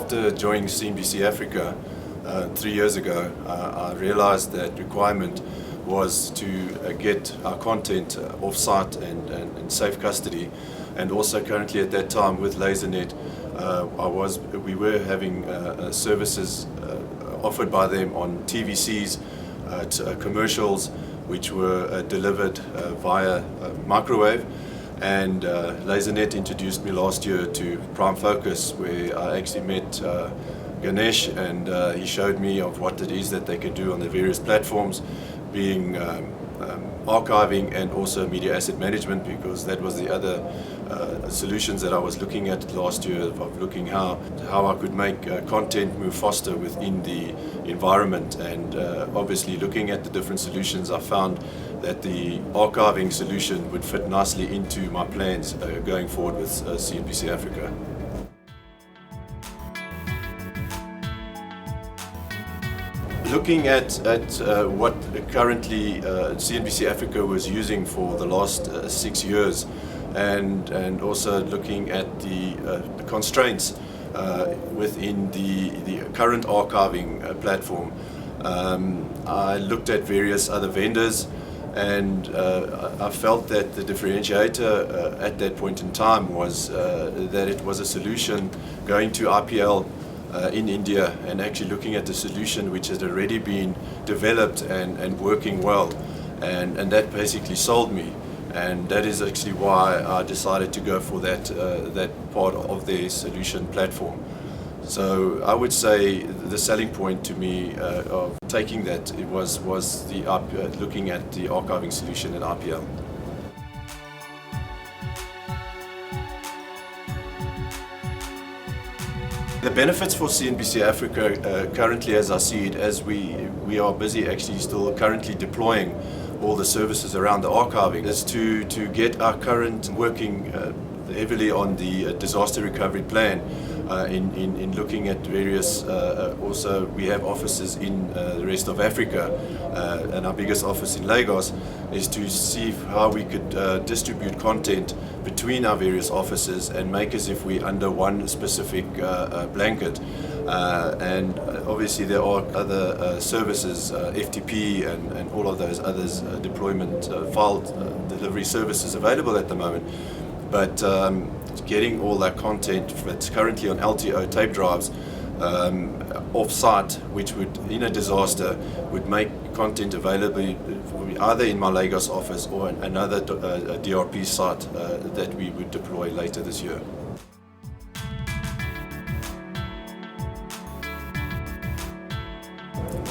After joining CNBC Africa 3 years ago, I realized that requirement was to get our content off-site and in safe custody. And also currently at that time with LaserNet, we were having services offered by them on TVCs, commercials which were delivered via microwave. And LaserNet introduced me last year to Prime Focus, where I actually met Ganesh, and he showed me of what it is that they can do on the various platforms, being archiving and also media asset management, because that was the other solutions that I was looking at last year, of looking how I could make content move faster within the environment. And obviously looking at the different solutions, I found that the archiving solution would fit nicely into my plans going forward with CNBC Africa. Looking at what currently CNBC Africa was using for the last 6 years, and also looking at the constraints within the current archiving platform, I looked at various other vendors, and I felt that the differentiator at that point in time was that it was a solution going to IPL in India, and actually looking at the solution which had already been developed and working well, and that basically sold me. And that is actually why I decided to go for that part of their solution platform. So I would say the selling point to me of taking that, it was looking at the archiving solution at IPL. The benefits for CNBC Africa currently, as I see it, as we are busy actually still currently deploying all the services around the archiving, is to get our current working heavily on the disaster recovery plan, in looking at various, also we have offices in the rest of Africa, and our biggest office in Lagos, is to see how we could distribute content between our various offices and make as if we're under one specific blanket. And obviously there are other services, FTP and all of those others, deployment file delivery services available at the moment. But getting all that content that's currently on LTO tape drives off-site, which would, in a disaster, would make content available either in my Lagos office or another DRP site that we would deploy later this year.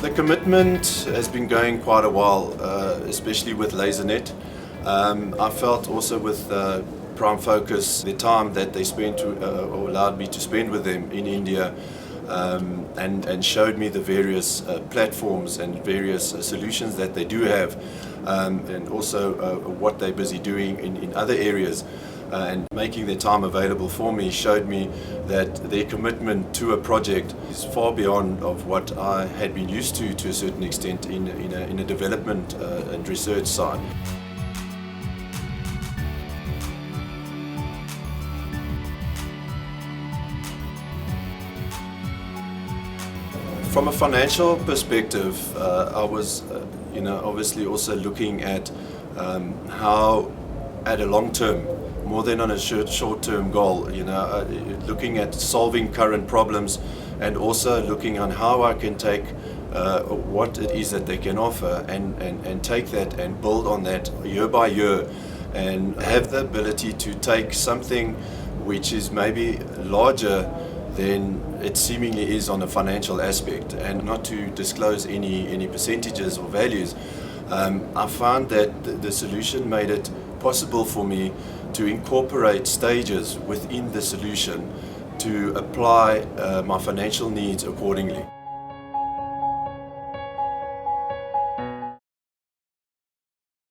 The commitment has been going quite a while, especially with LaserNet. I felt also with Prime Focus, the time that they spent or allowed me to spend with them in India, and showed me the various platforms and various solutions that they do have, and also what they're busy doing in other areas, and making their time available for me, showed me that their commitment to a project is far beyond of what I had been used to a certain extent in a development and research side. From a financial perspective, I was, obviously also looking at how, at a long term, more than on a short-term goal, looking at solving current problems, and also looking on how I can take what it is that they can offer and take that and build on that year by year, and have the ability to take something which is maybe larger than it seemingly is on a financial aspect, and not to disclose any percentages or values. I found that the solution made it possible for me to incorporate stages within the solution to apply my financial needs accordingly.